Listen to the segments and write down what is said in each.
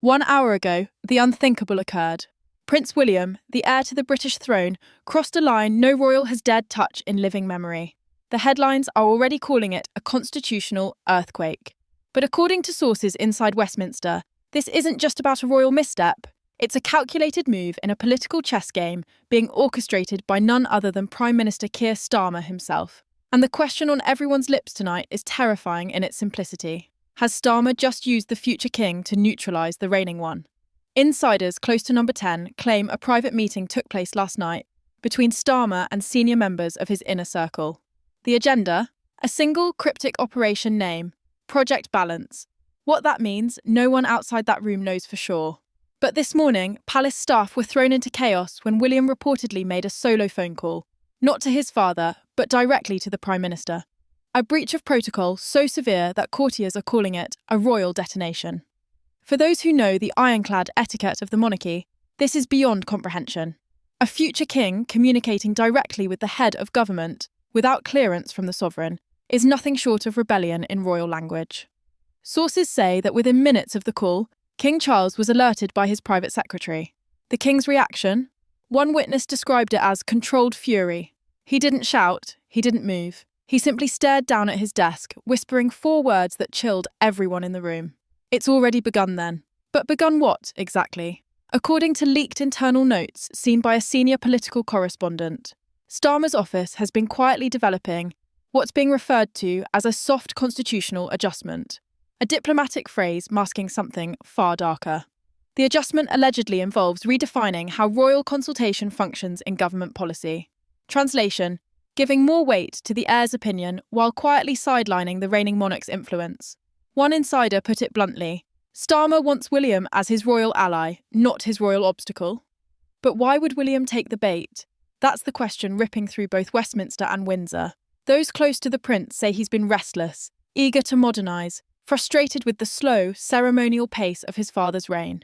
1 hour ago, the unthinkable occurred. Prince William, the heir to the British throne, crossed a line no royal has dared touch in living memory. The headlines are already calling it a constitutional earthquake. But according to sources inside Westminster, this isn't just about a royal misstep. It's a calculated move in a political chess game being orchestrated by none other than Prime Minister Keir Starmer himself. And the question on everyone's lips tonight is terrifying in its simplicity. Has Starmer just used the future king to neutralise the reigning one? Insiders close to number 10 claim a private meeting took place last night between Starmer and senior members of his inner circle. The agenda? A single cryptic operation name, Project Balance. What that means, no one outside that room knows for sure. But this morning, palace staff were thrown into chaos when William reportedly made a solo phone call, not to his father, but directly to the Prime Minister. A breach of protocol so severe that courtiers are calling it a royal detonation. For those who know the ironclad etiquette of the monarchy, this is beyond comprehension. A future king communicating directly with the head of government, without clearance from the sovereign, is nothing short of rebellion in royal language. Sources say that within minutes of the call, King Charles was alerted by his private secretary. The king's reaction? One witness described it as controlled fury. He didn't shout, he didn't move. He simply stared down at his desk, whispering 4 words that chilled everyone in the room. It's already begun then. But begun what, exactly? According to leaked internal notes seen by a senior political correspondent, Starmer's office has been quietly developing what's being referred to as a soft constitutional adjustment, a diplomatic phrase masking something far darker. The adjustment allegedly involves redefining how royal consultation functions in government policy. Translation: giving more weight to the heir's opinion while quietly sidelining the reigning monarch's influence. One insider put it bluntly: Starmer wants William as his royal ally, not his royal obstacle. But why would William take the bait? That's the question ripping through both Westminster and Windsor. Those close to the prince say he's been restless, eager to modernise, frustrated with the slow, ceremonial pace of his father's reign.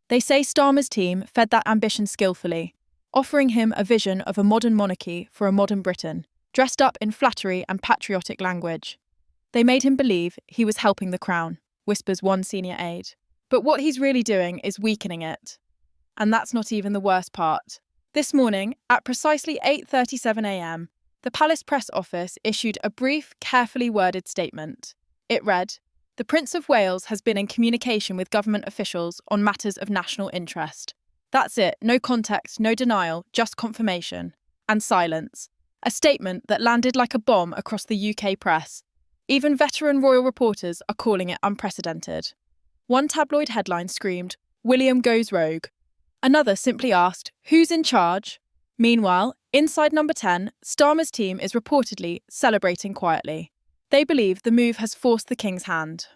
They say Starmer's team fed that ambition skillfully, offering him a vision of a modern monarchy for a modern Britain, dressed up in flattery and patriotic language. They made him believe he was helping the crown, whispers one senior aide. But what he's really doing is weakening it. And that's not even the worst part. This morning, at precisely 8:37 a.m, the Palace Press Office issued a brief, carefully worded statement. It read, "The Prince of Wales has been in communication with government officials on matters of national interest." That's it, no context, no denial, just confirmation. And silence. A statement that landed like a bomb across the UK press. Even veteran royal reporters are calling it unprecedented. One tabloid headline screamed, "William goes rogue." Another simply asked, "Who's in charge?" Meanwhile, inside number 10, Starmer's team is reportedly celebrating quietly. They believe the move has forced the king's hand.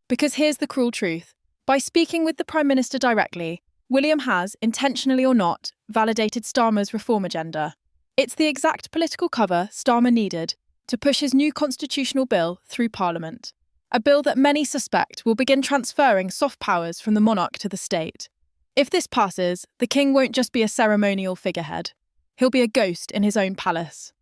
Because here's the cruel truth. By speaking with the Prime Minister directly, William has, intentionally or not, validated Starmer's reform agenda. It's the exact political cover Starmer needed to push his new constitutional bill through Parliament. A bill that many suspect will begin transferring soft powers from the monarch to the state. If this passes, the king won't just be a ceremonial figurehead. He'll be a ghost in his own palace.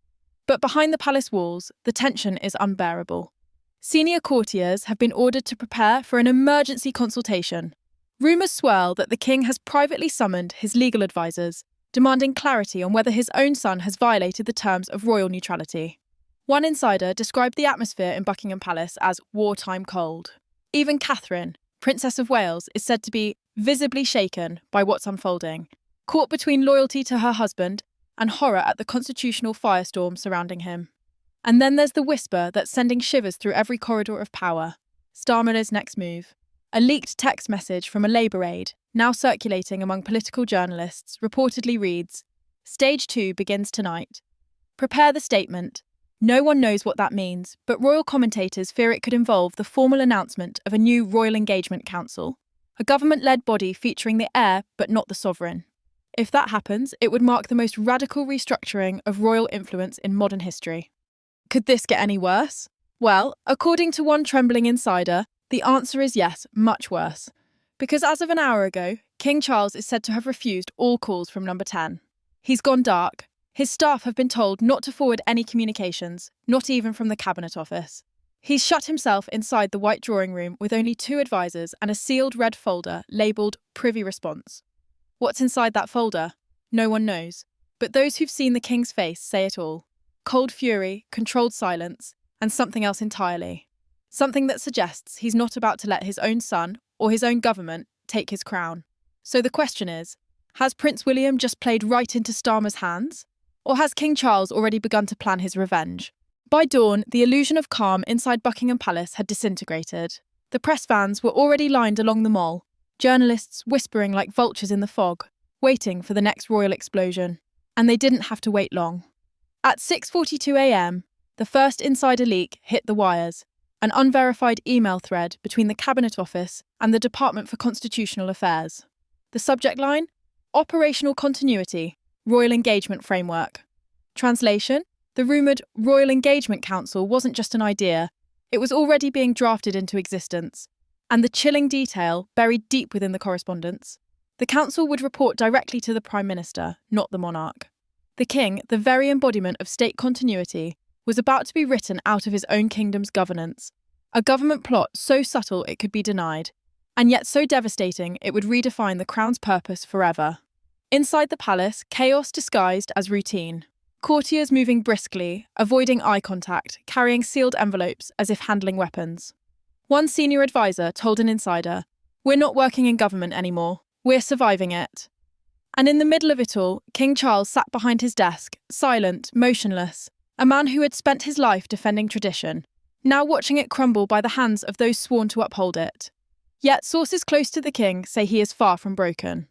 But behind the palace walls, the tension is unbearable. Senior courtiers have been ordered to prepare for an emergency consultation. Rumours swirl that the king has privately summoned his legal advisers, demanding clarity on whether his own son has violated the terms of royal neutrality. One insider described the atmosphere in Buckingham Palace as wartime cold. Even Catherine, Princess of Wales, is said to be visibly shaken by what's unfolding, caught between loyalty to her husband and horror at the constitutional firestorm surrounding him. And then there's the whisper that's sending shivers through every corridor of power. Starmer's next move. A leaked text message from a Labour aide, now circulating among political journalists, reportedly reads, "Stage 2 begins tonight. Prepare the statement." No one knows what that means, but royal commentators fear it could involve the formal announcement of a new Royal Engagement Council, a government-led body featuring the heir but not the sovereign. If that happens, it would mark the most radical restructuring of royal influence in modern history. Could this get any worse? Well, according to one trembling insider, the answer is yes, much worse. Because as of an hour ago, King Charles is said to have refused all calls from number 10. He's gone dark. His staff have been told not to forward any communications, not even from the Cabinet Office. He's shut himself inside the white drawing room with only 2 advisors and a sealed red folder labelled Privy Response. What's inside that folder? No one knows. But those who've seen the king's face say it all. Cold fury, controlled silence, and something else entirely. Something that suggests he's not about to let his own son, or his own government, take his crown. So the question is, has Prince William just played right into Starmer's hands? Or has King Charles already begun to plan his revenge? By dawn, the illusion of calm inside Buckingham Palace had disintegrated. The press vans were already lined along the Mall, journalists whispering like vultures in the fog, waiting for the next royal explosion. And they didn't have to wait long. At 6:42 a.m, the first insider leak hit the wires, an unverified email thread between the Cabinet Office and the Department for Constitutional Affairs. The subject line? Operational Continuity, Royal Engagement Framework. Translation? The rumoured Royal Engagement Council wasn't just an idea, it was already being drafted into existence. And the chilling detail, buried deep within the correspondence, the council would report directly to the Prime Minister, not the monarch. The king, the very embodiment of state continuity, was about to be written out of his own kingdom's governance. A government plot so subtle it could be denied, and yet so devastating it would redefine the crown's purpose forever. Inside the palace, chaos disguised as routine. Courtiers moving briskly, avoiding eye contact, carrying sealed envelopes as if handling weapons. One senior advisor told an insider, "We're not working in government anymore. We're surviving it." And in the middle of it all, King Charles sat behind his desk, silent, motionless, a man who had spent his life defending tradition, now watching it crumble by the hands of those sworn to uphold it. Yet sources close to the king say he is far from broken.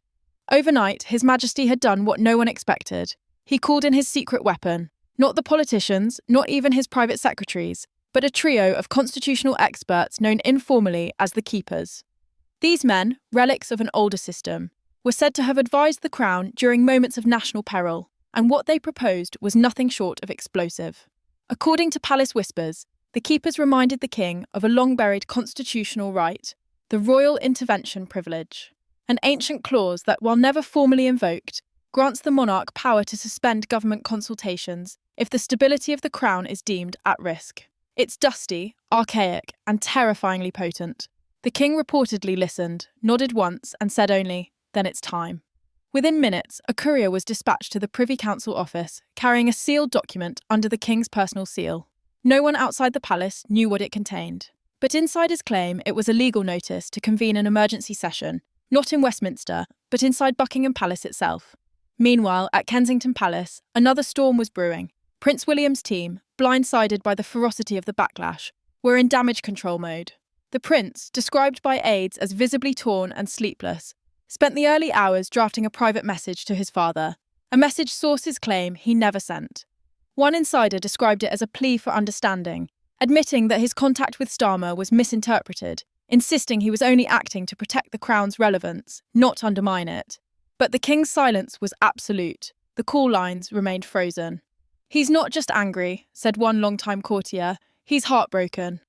Overnight, His Majesty had done what no one expected. He called in his secret weapon, not the politicians, not even his private secretaries, but a trio of constitutional experts known informally as the Keepers. These men, relics of an older system, were said to have advised the Crown during moments of national peril, and what they proposed was nothing short of explosive. According to Palace Whispers, the Keepers reminded the King of a long-buried constitutional right, the royal intervention privilege, an ancient clause that, while never formally invoked, grants the monarch power to suspend government consultations if the stability of the Crown is deemed at risk. It's dusty, archaic, and terrifyingly potent. The King reportedly listened, nodded once, and said only, "Then it's time." Within minutes, a courier was dispatched to the Privy Council office, carrying a sealed document under the King's personal seal. No one outside the palace knew what it contained. But insiders claim it was a legal notice to convene an emergency session, not in Westminster, but inside Buckingham Palace itself. Meanwhile, at Kensington Palace, another storm was brewing. Prince William's team, blindsided by the ferocity of the backlash, were in damage control mode. The prince, described by aides as visibly torn and sleepless, spent the early hours drafting a private message to his father, a message sources claim he never sent. One insider described it as a plea for understanding, admitting that his contact with Starmer was misinterpreted, insisting he was only acting to protect the Crown's relevance, not undermine it. But the King's silence was absolute. The call lines remained frozen. "He's not just angry," said one longtime courtier, "he's heartbroken."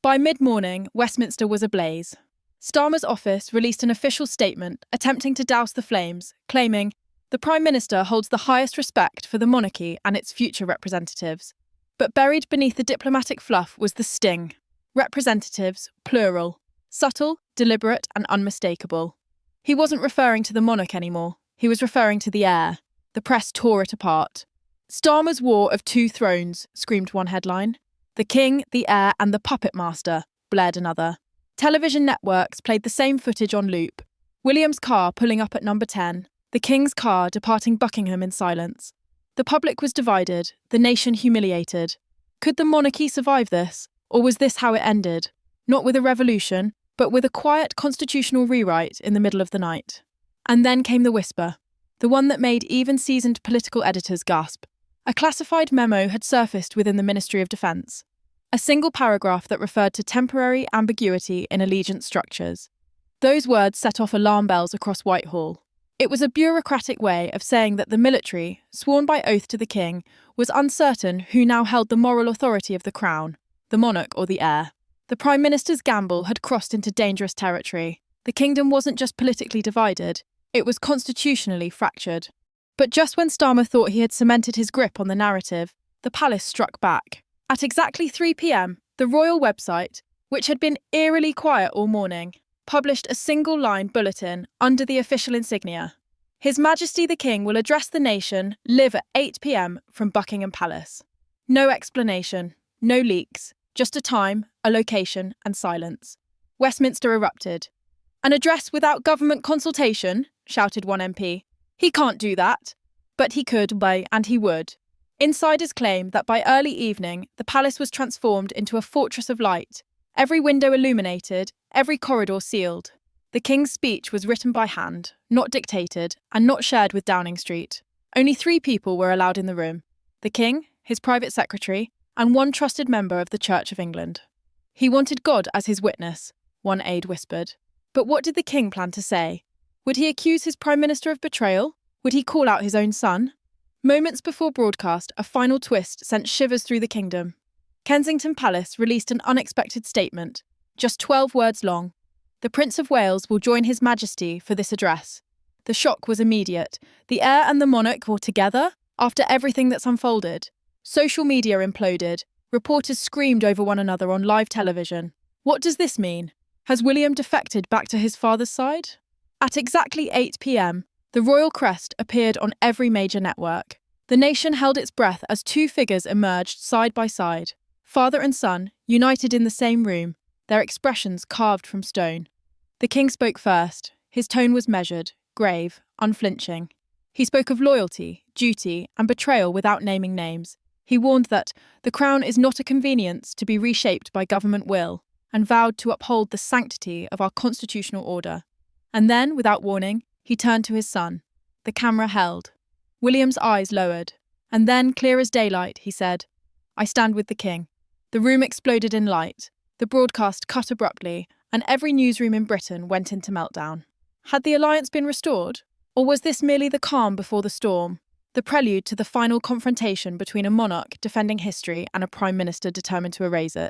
By mid-morning, Westminster was ablaze. Starmer's office released an official statement attempting to douse the flames, claiming, "The Prime Minister holds the highest respect for the monarchy and its future representatives." But buried beneath the diplomatic fluff was the sting. Representatives, plural. Subtle, deliberate, and unmistakable. He wasn't referring to the monarch anymore. He was referring to the heir. The press tore it apart. "Starmer's War of Two Thrones," screamed one headline. "The king, the heir, and the puppet master," blared another. Television networks played the same footage on loop. William's car pulling up at number 10, the king's car departing Buckingham in silence. The public was divided, the nation humiliated. Could the monarchy survive this, or was this how it ended? Not with a revolution, but with a quiet constitutional rewrite in the middle of the night. And then came the whisper, the one that made even seasoned political editors gasp. A classified memo had surfaced within the Ministry of Defence. A single paragraph that referred to temporary ambiguity in allegiance structures. Those words set off alarm bells across Whitehall. It was a bureaucratic way of saying that the military, sworn by oath to the king, was uncertain who now held the moral authority of the crown, the monarch or the heir. The Prime Minister's gamble had crossed into dangerous territory. The kingdom wasn't just politically divided, it was constitutionally fractured. But just when Starmer thought he had cemented his grip on the narrative, the palace struck back. At exactly 3 p.m, The royal website, which had been eerily quiet all morning, published a single-line bulletin under the official insignia. His Majesty the King will address the nation live at 8 p.m. from Buckingham Palace. No explanation, no leaks, just a time, a location, and silence. Westminster erupted. "An address without government consultation?" shouted one MP. "He can't do that." But he could, and he would. Insiders claim that by early evening, the palace was transformed into a fortress of light, every window illuminated, every corridor sealed. The King's speech was written by hand, not dictated, and not shared with Downing Street. Only 3 people were allowed in the room: the King, his private secretary, and one trusted member of the Church of England. He wanted God as his witness, one aide whispered. But what did the King plan to say? Would he accuse his Prime Minister of betrayal? Would he call out his own son? Moments before broadcast, a final twist sent shivers through the kingdom. Kensington Palace released an unexpected statement, just 12 words long. "The Prince of Wales will join His Majesty for this address." The shock was immediate. The heir and the monarch were together after everything that's unfolded. Social media imploded. Reporters screamed over one another on live television. What does this mean? Has William defected back to his father's side? At exactly 8 p.m, the royal crest appeared on every major network. The nation held its breath as 2 figures emerged side by side, father and son, united in the same room, their expressions carved from stone. The King spoke first. His tone was measured, grave, unflinching. He spoke of loyalty, duty, and betrayal without naming names. He warned that the crown is not a convenience to be reshaped by government will, and vowed to uphold the sanctity of our constitutional order. And then, without warning, he turned to his son. The camera held. William's eyes lowered. And then, clear as daylight, he said, "I stand with the King." The room exploded in light. The broadcast cut abruptly, and every newsroom in Britain went into meltdown. Had the alliance been restored? Or was this merely the calm before the storm, the prelude to the final confrontation between a monarch defending history and a prime minister determined to erase it?